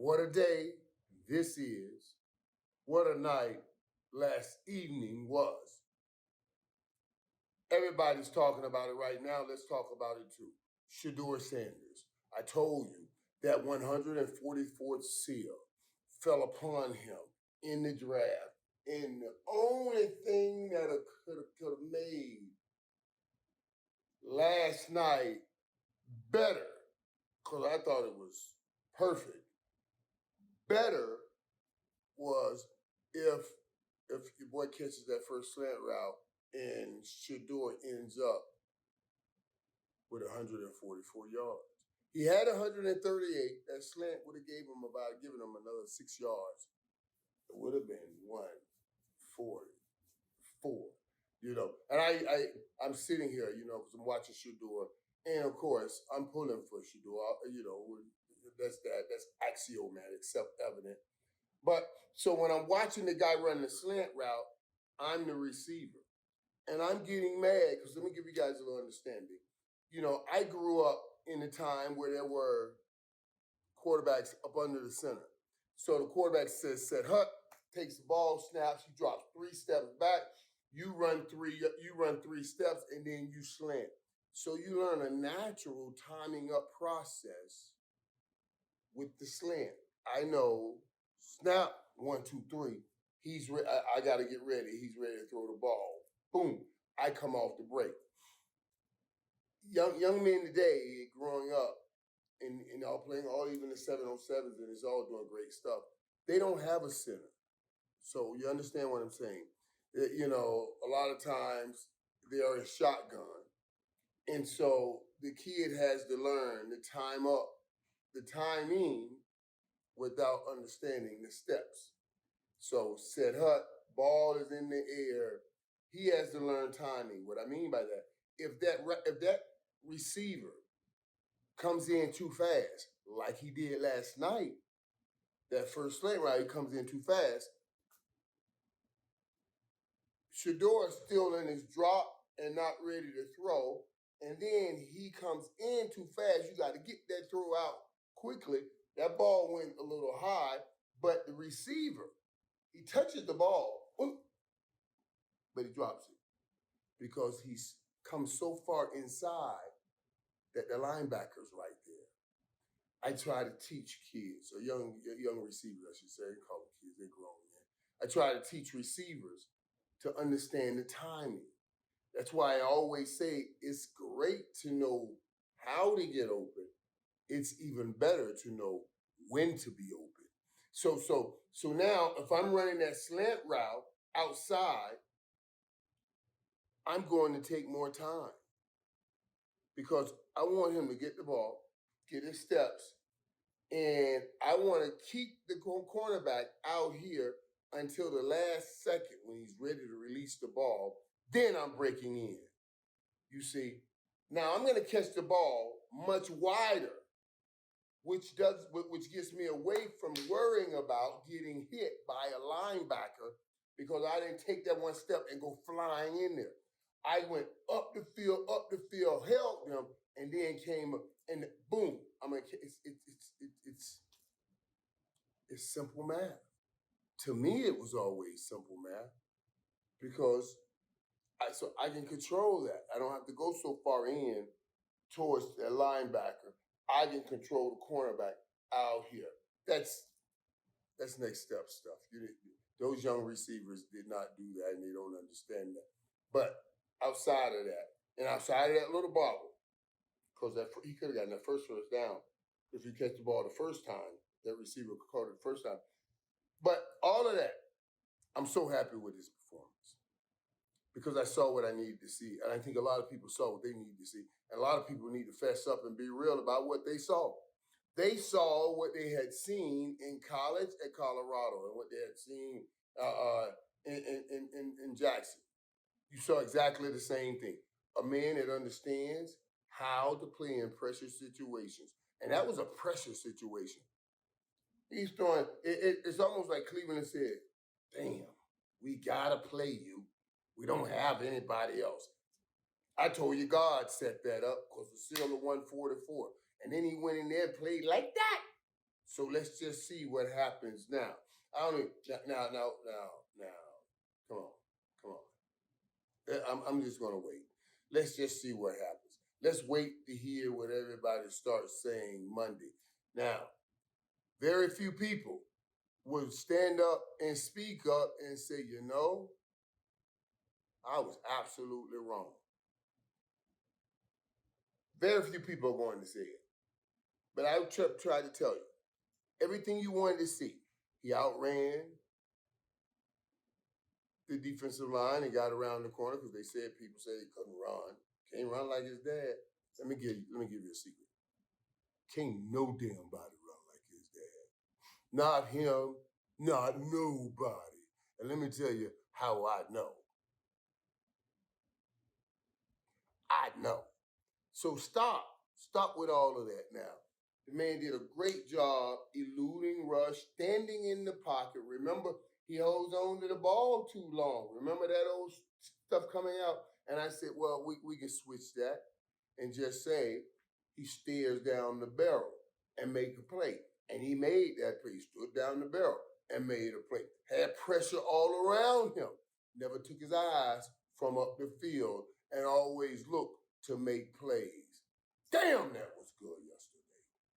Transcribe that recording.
What a day this is. What a night last evening was. Everybody's talking about it right now. Let's talk about it too. Shedeur Sanders. I told you that 144th seal fell upon him in the draft. And the only thing that could have made last night better, because I thought it was perfect, better was if your boy catches that first slant route and Shedeur ends up with 144 yards. He had 138. That slant would have given him another 6 yards. It would have been 144. And I'm sitting here, because I'm watching Shaduer, and of course I'm pulling for Shaduer. That's axiomatic, self-evident. But so when I'm watching the guy run the slant route, I'm the receiver, and I'm getting mad because let me give you guys a little understanding. I grew up in a time where there were quarterbacks up under the center. So the quarterback says, set hut, takes the ball, snaps, he drops 3 steps back. You run three steps, and then you slant. So you learn a natural timing up process with the slant. I know, snap, 1, 2, 3. I got to get ready. He's ready to throw the ball. Boom, I come off the break. Young men today, growing up, and all playing all even the 707s, and it's all doing great stuff. They don't have a center. So you understand what I'm saying? A lot of times they are a shotgun. And so the kid has to learn to time up the timing without understanding the steps. So set hut, ball is in the air. He has to learn timing. What I mean by that, if that receiver comes in too fast, like he did last night, that first slant route, he comes in too fast. Shedeur is still in his drop and not ready to throw, and then he comes in too fast. You got to get that throw out quickly. That ball went a little high, but the receiver, he touches the ball, but he drops it because he's come so far inside that the linebacker's right there. I try to teach kids, or young receivers, I should say. I call them kids, they're grown men. I try to teach receivers to understand the timing. That's why I always say it's great to know how to get open. It's even better to know when to be open. So now if I'm running that slant route outside, I'm going to take more time because I want him to get the ball, get his steps, and I want to keep the cornerback out here until the last second when he's ready to release the ball. Then I'm breaking in. You see, now I'm going to catch the ball much wider, which gets me away from worrying about getting hit by a linebacker because I didn't take that one step and go flying in there. I went up the field, held them, and then came up and boom. It's simple math. To me, it was always simple math because I can control that. I don't have to go so far in towards the linebacker. I can control the cornerback out here. That's next step stuff. Those young receivers did not do that, and they don't understand that. But outside of that, and outside of that little bobble, because he could have gotten that first down if he catch the ball the first time. That receiver caught it the first time. But all of that, I'm so happy with his performance because I saw what I needed to see. And I think a lot of people saw what they needed to see. And a lot of people need to fess up and be real about what they saw. They saw what they had seen in college at Colorado and what they had seen in Jackson. You saw exactly the same thing. A man that understands how to play in pressure situations. And that was a pressure situation. He's throwing, it's almost like Cleveland said, damn, we got to play you. We don't have anybody else. I told you God set that up because the seal of 144. And then he went in there and played like that. So let's just see what happens now. I don't even, now. Come on, come on. I'm just gonna wait. Let's just see what happens. Let's wait to hear what everybody starts saying Monday. Now, very few people would stand up and speak up and say, I was absolutely wrong. Very few people are going to say it. But I tried to tell you everything you wanted to see. He outran the defensive line and got around the corner because people said he couldn't run. Can't run like his dad. Let me give you a secret. Can't no damn body run like his dad. Not him, not nobody. And let me tell you how I know. I know. So stop. Stop with all of that now. The man did a great job eluding rush, standing in the pocket. Remember, he holds on to the ball too long. Remember that old stuff coming out? And I said, well, we can switch that and just say he stares down the barrel and make a play. And he made that play. He stood down the barrel and made a play. Had pressure all around him. Never took his eyes from up the field and always looked to make plays. Damn, that was good.